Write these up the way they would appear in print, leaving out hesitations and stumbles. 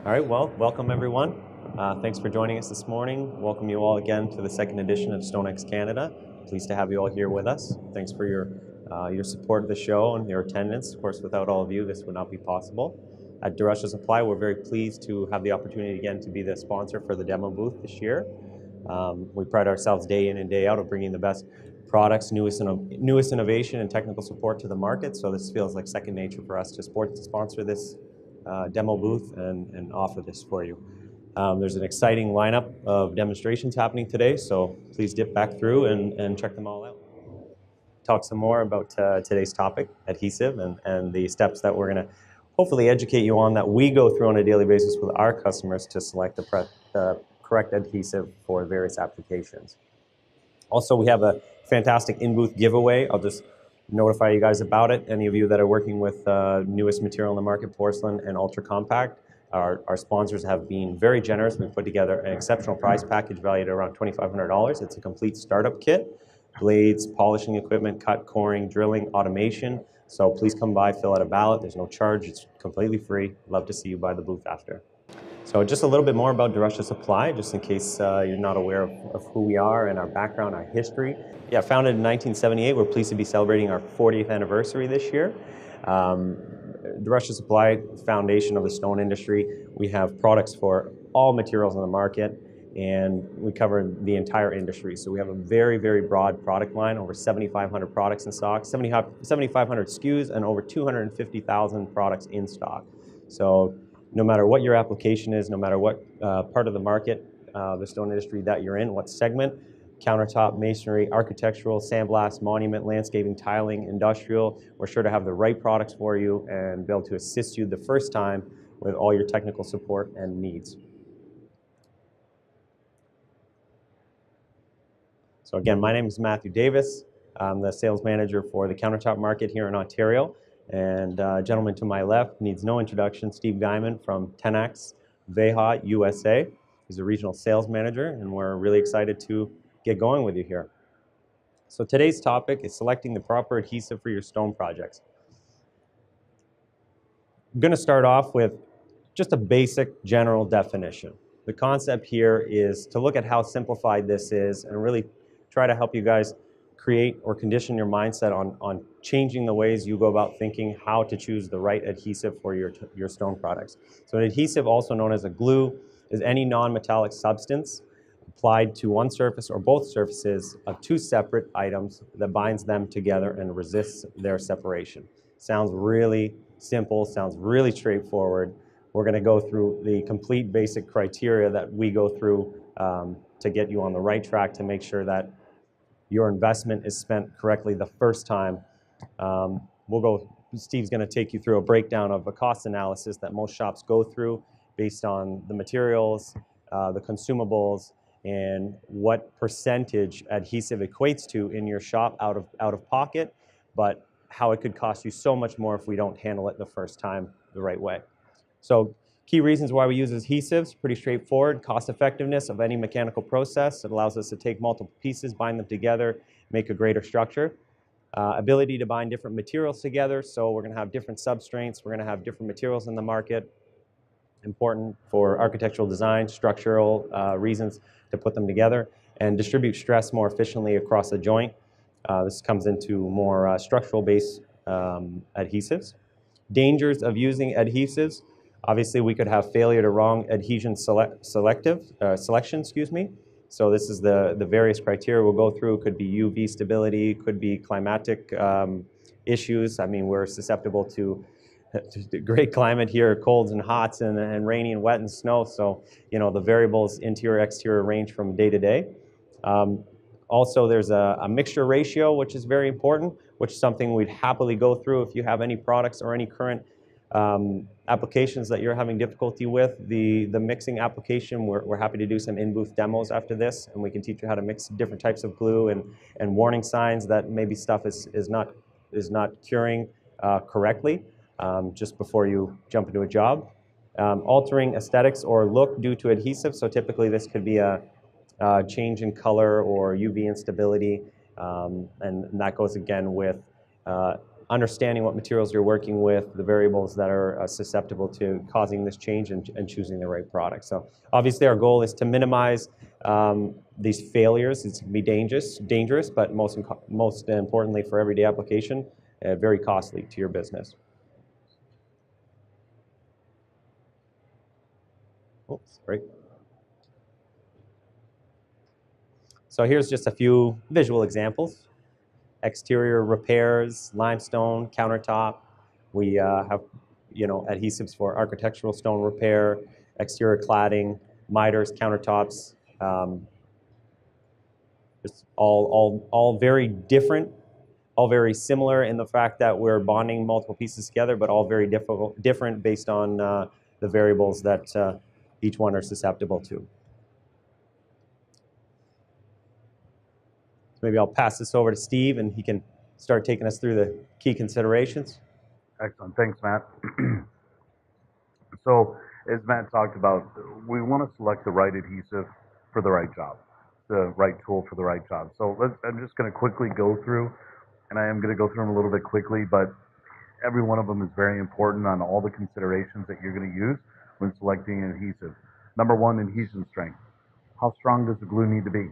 All right, well, welcome everyone. Thanks for joining us this morning. Welcome you all again to the second edition of StoneX Canada. Pleased to have you all here with us. Thanks for your support of the show and your attendance. Of course, without all of you, this would not be possible. At Durusha Supply, we're very pleased to have the opportunity again to be the sponsor for the demo booth this year. We pride ourselves day in and day out of bringing the best products, newest innovation and technical support to the market. So this feels like second nature for us to sponsor this demo booth and offer this for you. There's an exciting lineup of demonstrations happening today, so please dip back through and check them all out. Talk some more about today's topic, adhesive, and the steps that we're going to hopefully educate you on that we go through on a daily basis with our customers to select the correct adhesive for various applications. Also, we have a fantastic in-booth giveaway. I'll just notify you guys about it. Any of you that are working with newest material in the market, porcelain and ultra compact, our sponsors have been very generous. We've put together an exceptional prize package valued at around $2,500. It's a complete startup kit, blades, polishing equipment, cut, coring, drilling, automation. So please come by, fill out a ballot. There's no charge. It's completely free. Love to see you by the booth after. So just a little bit more about Durusha Supply, just in case you're not aware of who we are and our background, our history. Yeah, founded in 1978. We're pleased to be celebrating our 40th anniversary this year. Durusha Supply, foundation of the stone industry. We have products for all materials on the market, and we cover the entire industry. So we have a very, very broad product line, over 7,500 products in stock, 7,500 SKUs, and over 250,000 products in stock. So no matter what your application is, no matter what part of the market, the stone industry that you're in, what segment, countertop, masonry, architectural, sandblast, monument, landscaping, tiling, industrial, we're sure to have the right products for you and be able to assist you the first time with all your technical support and needs. So again, my name is Matthew Davis. I'm the sales manager for the countertop market here in Ontario. And a gentleman to my left needs no introduction, Steve Guyman from 10X Veha USA. He's a regional sales manager, and we're really excited to get going with you here. So today's topic is selecting the proper adhesive for your stone projects. I'm going to start off with just a basic general definition. The concept here is to look at how simplified this is and really try to help you guys create or condition your mindset on changing the ways you go about thinking how to choose the right adhesive for your stone products. So an adhesive, also known as a glue, is any non-metallic substance applied to one surface or both surfaces of two separate items that binds them together and resists their separation. Sounds really simple, sounds really straightforward. We're going to go through the complete basic criteria that we go through to get you on the right track to make sure that your investment is spent correctly the first time. Steve's going to take you through a breakdown of a cost analysis that most shops go through based on the materials, the consumables, and what percentage adhesive equates to in your shop out of pocket, but how it could cost you so much more if we don't handle it the first time the right way. So key reasons why we use adhesives, pretty straightforward. Cost effectiveness of any mechanical process. It allows us to take multiple pieces, bind them together, make a greater structure. Ability to bind different materials together. So we're going to have different substrates. We're going to have different materials in the market. Important for architectural design, structural reasons to put them together, and distribute stress more efficiently across the joint. This comes into more structural-based adhesives. Dangers of using adhesives. Obviously, we could have failure to wrong adhesion selection. So this is the various criteria we'll go through. Could be UV stability, could be climatic issues. I mean, we're susceptible to great climate here, colds and hots and rainy and wet and snow. So, you know, the variables interior, exterior range from day to day. Also, there's a mixture ratio, which is very important, which is something we'd happily go through if you have any products or any current applications that you're having difficulty with. The mixing application, we're happy to do some in-booth demos after this, and we can teach you how to mix different types of glue and warning signs that maybe stuff is not curing correctly just before you jump into a job. Altering aesthetics or look due to adhesive, so typically this could be a change in color or UV instability, and that goes again with understanding what materials you're working with, the variables that are susceptible to causing this change, and choosing the right product. So obviously our goal is to minimize these failures. It can be dangerous, but most importantly for everyday application, very costly to your business. Oh, sorry. So here's just a few visual examples. Exterior repairs, limestone, countertop. We have, adhesives for architectural stone repair, exterior cladding, miters, countertops. Just all very different, all very similar in the fact that we're bonding multiple pieces together, but all very different based on the variables that each one are susceptible to. So maybe I'll pass this over to Steve, and he can start taking us through the key considerations. Excellent. Thanks, Matt. So, as Matt talked about, we want to select the right adhesive for the right job, the right tool for the right job. So, I'm just going to quickly go through, and I am going to go through them a little bit quickly, but every one of them is very important on all the considerations that you're going to use when selecting an adhesive. Number one, adhesion strength. How strong does the glue need to be?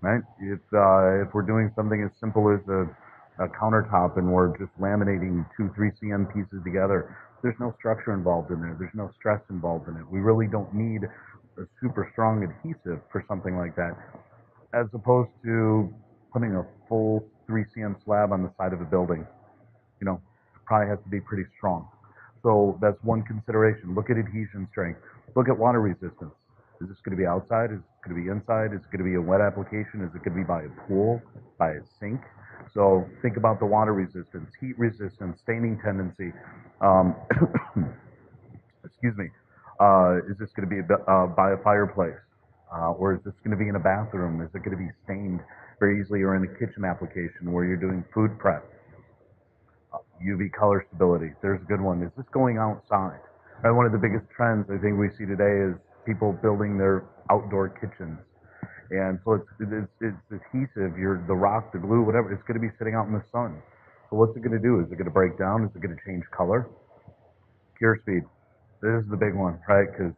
Right? If we're doing something as simple as a countertop and we're just laminating 2-3 cm pieces together, there's no structure involved in there. There's no stress involved in it. We really don't need a super strong adhesive for something like that, as opposed to putting a full 3 cm slab on the side of a building. It probably has to be pretty strong. So that's one consideration. Look at adhesion strength. Look at water resistance. Is this going to be outside? Is it going to be inside? Is it going to be a wet application? Is it going to be by a pool, by a sink? So think about the water resistance, heat resistance, staining tendency. Excuse me. Is this going to be by a fireplace? Or is this going to be in a bathroom? Is it going to be stained very easily, or in a kitchen application where you're doing food prep? UV color stability. There's a good one. Is this going outside? And one of the biggest trends I think we see today is people building their outdoor kitchens. And so it's adhesive, the rock, the glue, whatever, it's going to be sitting out in the sun. So what's it going to do? Is it going to break down? Is it going to change color? Cure speed. This is the big one, right? Because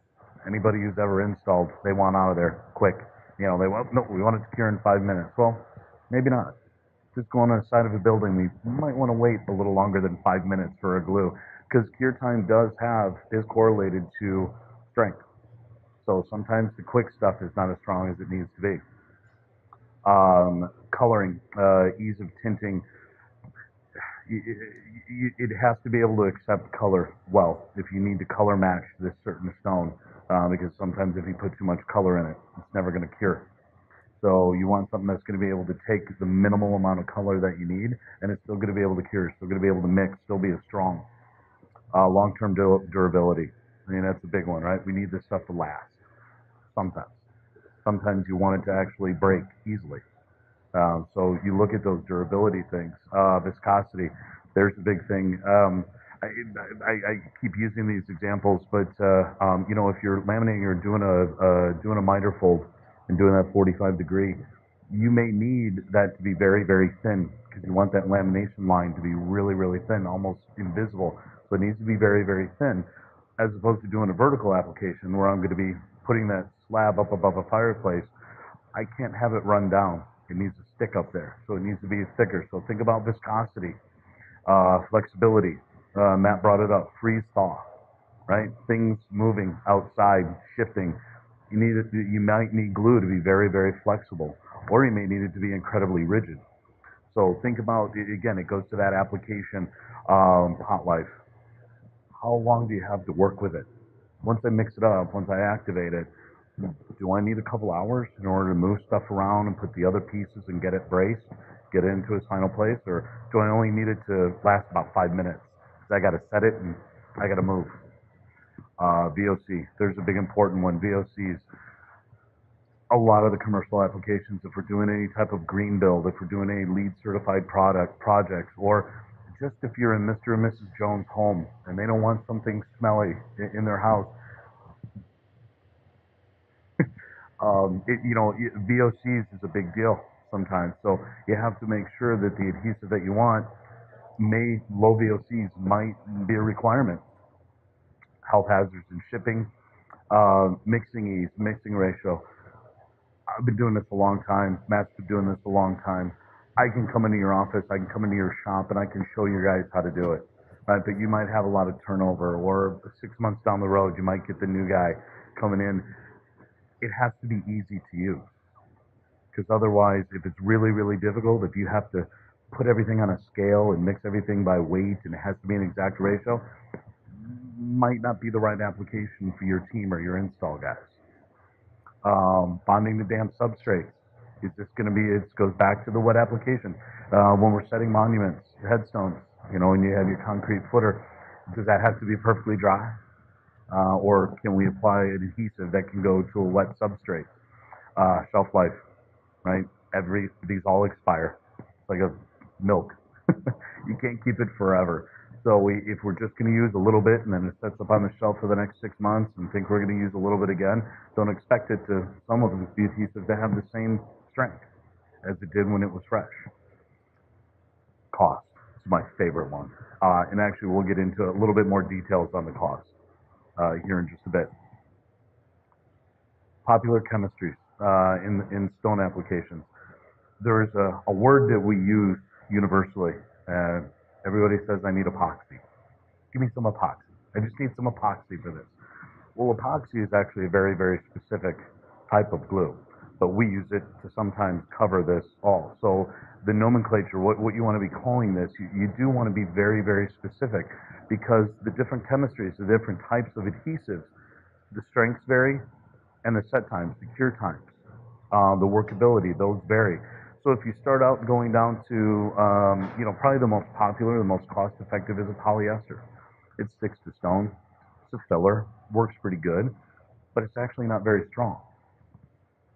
anybody who's ever installed, they want out of there quick. We want it to cure in 5 minutes. Well, maybe not. Just go on the side of a building, we might want to wait a little longer than 5 minutes for a glue, because cure time is correlated to strength. So sometimes the quick stuff is not as strong as it needs to be. Coloring, ease of tinting. It has to be able to accept color well if you need to color match this certain stone, because sometimes if you put too much color in it, it's never going to cure. So you want something that's going to be able to take the minimal amount of color that you need, and it's still going to be able to cure, still going to be able to mix, still be as strong. Long-term durability. I mean, that's a big one, right? We need this stuff to last. Sometimes you want it to actually break easily. So you look at those durability things. Viscosity, there's the big thing. I keep using these examples, but if you're laminating or doing a miter fold and doing that 45 degree, you may need that to be very, very thin, because you want that lamination line to be really, really thin, almost invisible. So it needs to be very, very thin, as opposed to doing a vertical application where I'm going to be putting that slab up above a fireplace. I can't have it run down. It needs to stick up there, so it needs to be thicker. So think about viscosity, flexibility. Matt brought it up. Freeze thaw, right? Things moving outside, shifting. You might need glue to be very, very flexible, or you may need it to be incredibly rigid. So think about, again, it goes to that application, hot life. How long do you have to work with it? Once I mix it up, once I activate it, do I need a couple hours in order to move stuff around and put the other pieces and get it braced, get it into its final place, or do I only need it to last about 5 minutes? Because I got to set it and I got to move. VOC, there's a big important one. VOCs, a lot of the commercial applications, if we're doing any type of green build, if we're doing any LEED certified projects, or just if you're in Mr. and Mrs. Jones' home and they don't want something smelly in their house, VOCs is a big deal sometimes. So you have to make sure that the adhesive that you want low VOCs might be a requirement. Health hazards in shipping, mixing ease, mixing ratio. I've been doing this a long time. Matt's been doing this a long time. I can come into your office, I can come into your shop, and I can show you guys how to do it. Right? But you might have a lot of turnover, or 6 months down the road, you might get the new guy coming in. It has to be easy to use, because otherwise, if it's really, really difficult, if you have to put everything on a scale and mix everything by weight and it has to be an exact ratio, might not be the right application for your team or your install guys. Bonding the damn substrates. Is this going to be, it goes back to the wet application. When we're setting monuments, headstones, and you have your concrete footer, does that have to be perfectly dry? Or can we apply an adhesive that can go to a wet substrate? Shelf life, right? These all expire. It's like a milk. You can't keep it forever. So if we're just going to use a little bit and then it sets up on the shelf for the next 6 months and think we're going to use a little bit again, don't expect it to, some of the adhesive to have the same strength as it did when it was fresh. Cost is my favorite one. And actually we'll get into a little bit more details on the cost here in just a bit. Popular chemistries in stone applications. There's a word that we use universally. Everybody says, I need epoxy. Give me some epoxy. I just need some epoxy for this. Well, epoxy is actually a very, very specific type of glue, but we use it to sometimes cover this all. So the nomenclature, what you want to be calling this, you do want to be very, very specific, because the different chemistries, the different types of adhesives, the strengths vary, and the set times, the cure times, the workability, those vary. So if you start out going down to, probably the most popular, the most cost-effective is a polyester. It sticks to stone. It's a filler, works pretty good, but it's actually not very strong.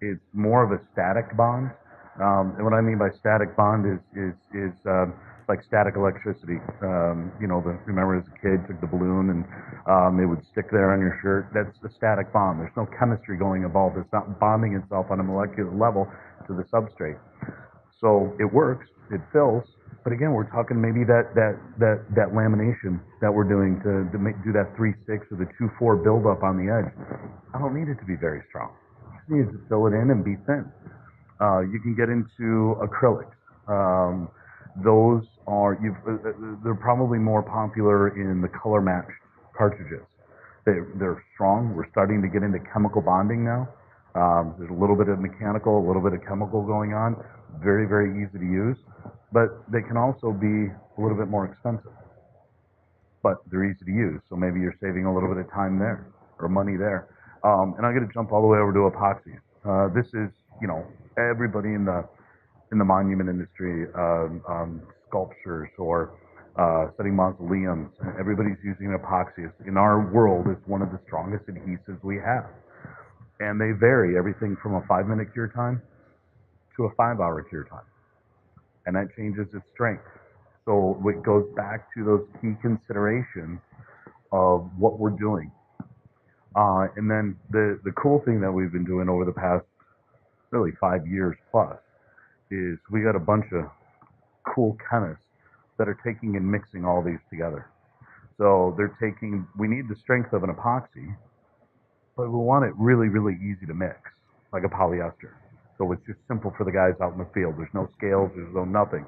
It's more of a static bond. And what I mean by static bond is like static electricity. Remember as a kid, took the balloon and it would stick there on your shirt. That's a static bond. There's no chemistry going involved. It's not bonding itself on a molecular level to the substrate. So it works, it fills, but again, we're talking maybe that lamination that we're doing to do that 3/6 or the 2/4 buildup on the edge. I don't need it to be very strong. I just need to fill it in and be thin. You can get into acrylics. Those are, they're probably more popular in the color matched cartridges. They're strong. We're starting to get into chemical bonding now. There's a little bit of mechanical, a little bit of chemical going on. Very, very easy to use, but they can also be a little bit more expensive. But they're easy to use, so maybe you're saving a little bit of time there or money there. And I'm going to jump all the way over to epoxies. This is, everybody in the monument industry, sculptures or setting mausoleums. Everybody's using epoxy. In our world, it's one of the strongest adhesives we have. And they vary everything from a 5-minute cure time to a 5-hour cure time. And that changes its strength. So it goes back to those key considerations of what we're doing. And then the cool thing that we've been doing over the past really 5 years plus is we got a bunch of cool chemists that are taking and mixing all these together. So we need the strength of an epoxy, but we want it really, really easy to mix, like a polyester. So it's just simple for the guys out in the field. There's no scales, there's no nothing.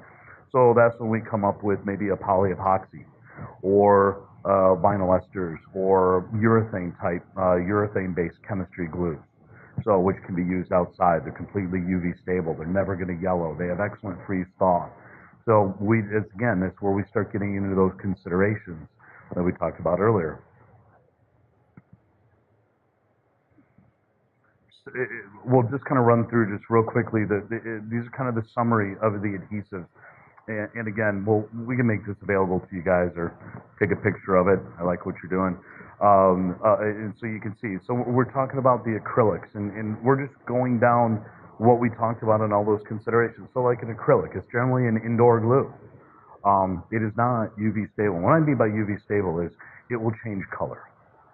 So that's when we come up with maybe a poly epoxy or vinyl esters or urethane-based chemistry glues. So which can be used outside. They're completely UV stable. They're never going to yellow. They have excellent freeze thaw. So that's where we start getting into those considerations that we talked about earlier. We'll just kind of run through just real quickly. These are kind of the summary of the adhesives. And again, we can make this available to you guys or take a picture of it. I like what you're doing. And so you can see. So we're talking about the acrylics, and we're just going down what we talked about in all those considerations. So like an acrylic, it's generally an indoor glue. It is not UV stable. What I mean by UV stable is it will change color.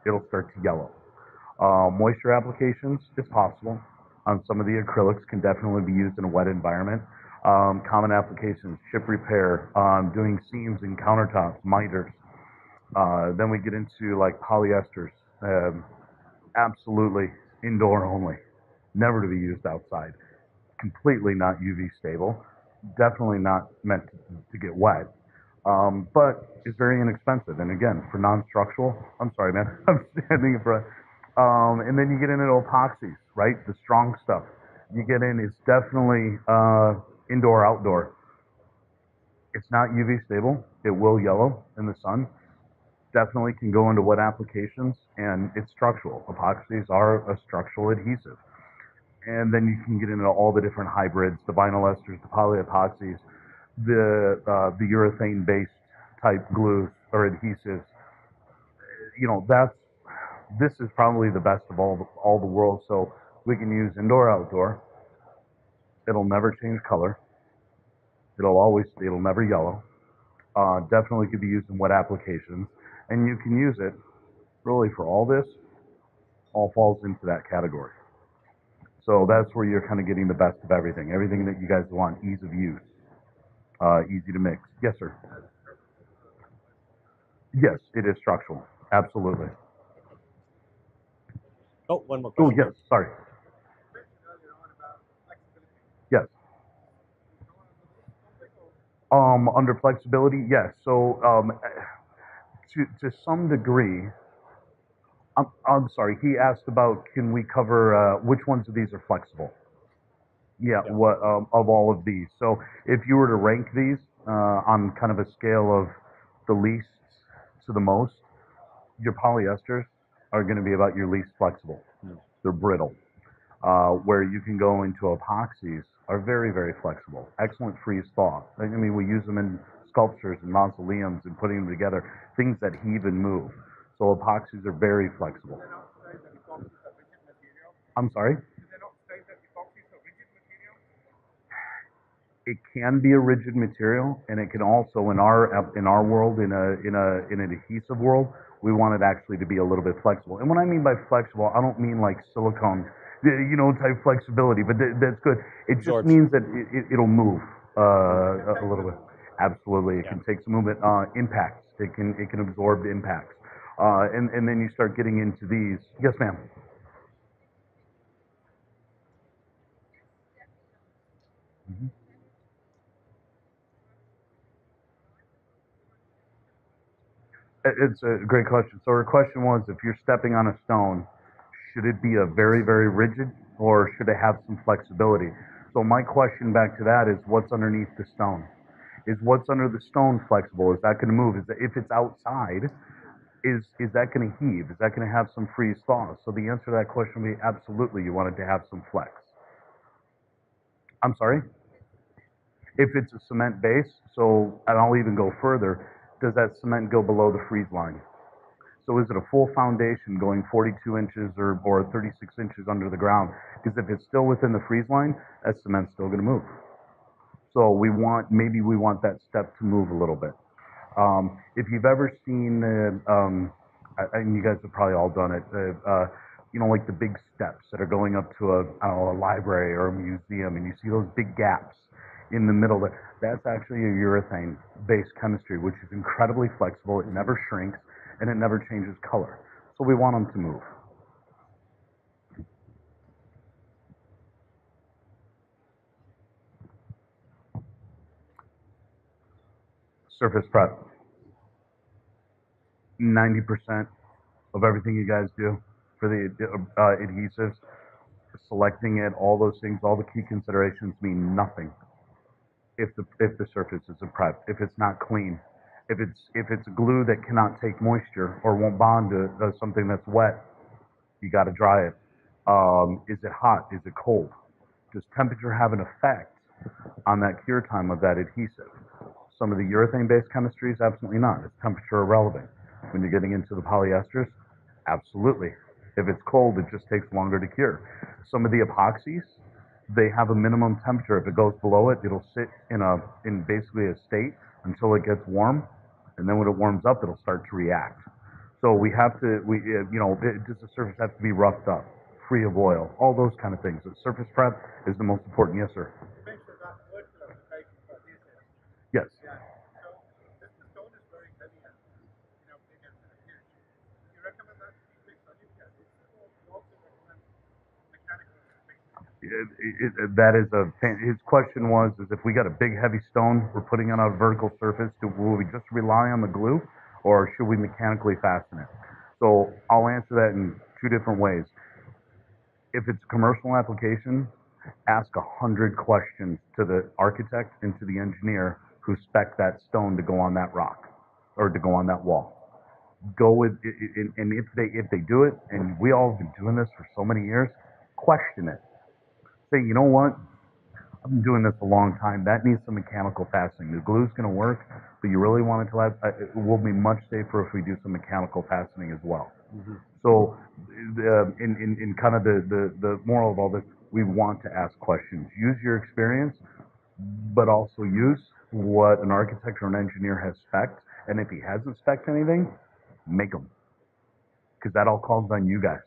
It'll start to yellow. Moisture applications is possible. Some of the acrylics can definitely be used in a wet environment. Common applications, chip repair, doing seams and countertops, miters. Then we get into like polyesters. Absolutely indoor only, never to be used outside. Completely not UV stable. Definitely not meant to get wet. But it's very inexpensive. And again, for non-structural, I'm sorry, man, I'm standing in front. And then you get into epoxies, right? The strong stuff. You get in, it's definitely indoor, outdoor. It's not UV stable. It will yellow in the sun. Definitely can go into wet applications, and it's structural. Epoxies are a structural adhesive. And then you can get into all the different hybrids, the vinyl esters, the polyepoxies, the urethane-based type glues or adhesives. You know, this is probably the best of all the world. So we can use indoor, outdoor. It'll never change color. It'll never yellow. Definitely could be used in wet applications, and you can use it really for all this. All falls into that category. So that's where you're kind of getting the best of everything. Everything that you guys want, ease of use, easy to mix. Yes, sir. Yes, it is structural. Absolutely. Oh, one more Oh, question. yes. Sorry. Yes. Under flexibility, yes. So, to some degree, I'm sorry. He asked about can we cover which ones of these are flexible? Yeah. Yeah. What of all of these? So, if you were to rank these on kind of a scale of the least to the most, your polyesters are going to be about your least flexible. They're brittle. Where you can go into epoxies are very, very flexible. Excellent freeze thaw. I mean, we use them in sculptures and mausoleums and putting them together, things that heave and move. So epoxies are very flexible. I'm sorry? It can be a rigid material, and it can also, in our world, in an adhesive world, we want it actually to be a little bit flexible. And what I mean by flexible, I don't mean like silicone, type flexibility, but that's good. It just Absorption. means that it'll move a little bit. Absolutely, it Yeah. can take some movement. Impacts, it can absorb impacts, and then you start getting into these. Yes, ma'am. Mhm. It's a great question. So her question was, if you're stepping on a stone, should it be a very, very rigid, or should it have some flexibility? So my question back to that is, what's underneath the stone? Is what's under the stone flexible? Is that going to move? If it's outside, is that going to heave? Is that going to have some freeze thaw? So the answer to that question would be absolutely. You want it to have some flex. I'm sorry. If it's a cement base, so and I'll even go further. Does that cement go below the freeze line? So is it a full foundation going 42 inches or 36 inches under the ground? Because if it's still within the freeze line, that cement's still going to move. So maybe we want that step to move a little bit. If you've ever seen, and you guys have probably all done it, like the big steps that are going up to I don't know, a library or a museum, and you see those big gaps in the middle. That's actually a urethane-based chemistry, which is incredibly flexible. It never shrinks, and it never changes color. So we want them to move. Surface prep. 90% of everything you guys do for the adhesives, selecting it, all those things, all the key considerations mean nothing if the surface isn't prepped, if it's not clean, if it's glue that cannot take moisture or won't bond to something that's wet, you got to dry it. Is it hot? Is it cold? Does temperature have an effect on that cure time of that adhesive? Some of the urethane-based chemistries, absolutely not. It's temperature irrelevant. When you're getting into the polyesters, absolutely. If it's cold, it just takes longer to cure. Some of the epoxies, they have a minimum temperature. If it goes below it, it'll sit in basically a state until it gets warm, and then when it warms up, it'll start to react. So does the surface have to be roughed up, free of oil, all those kind of things. The surface prep is the most important. Yes, sir. that is his question was, is if we got a big heavy stone, we're putting it on a vertical surface, will we just rely on the glue or should we mechanically fasten it? So I'll answer that in two different ways. If it's a commercial application, ask 100 questions to the architect and to the engineer who spec that stone to go on that rock or to go on that wall. Go with and if they do it, and we all have been doing this for so many years, question it. Say, you know what? I've been doing this a long time. That needs some mechanical fastening. The glue's going to work, but you really want it to have, it will be much safer if we do some mechanical fastening as well. Mm-hmm. So, in kind of the moral of all this, we want to ask questions. Use your experience, but also use what an architect or an engineer has spec'd. And if he hasn't spec'd anything, make them. Because that all calls on you guys.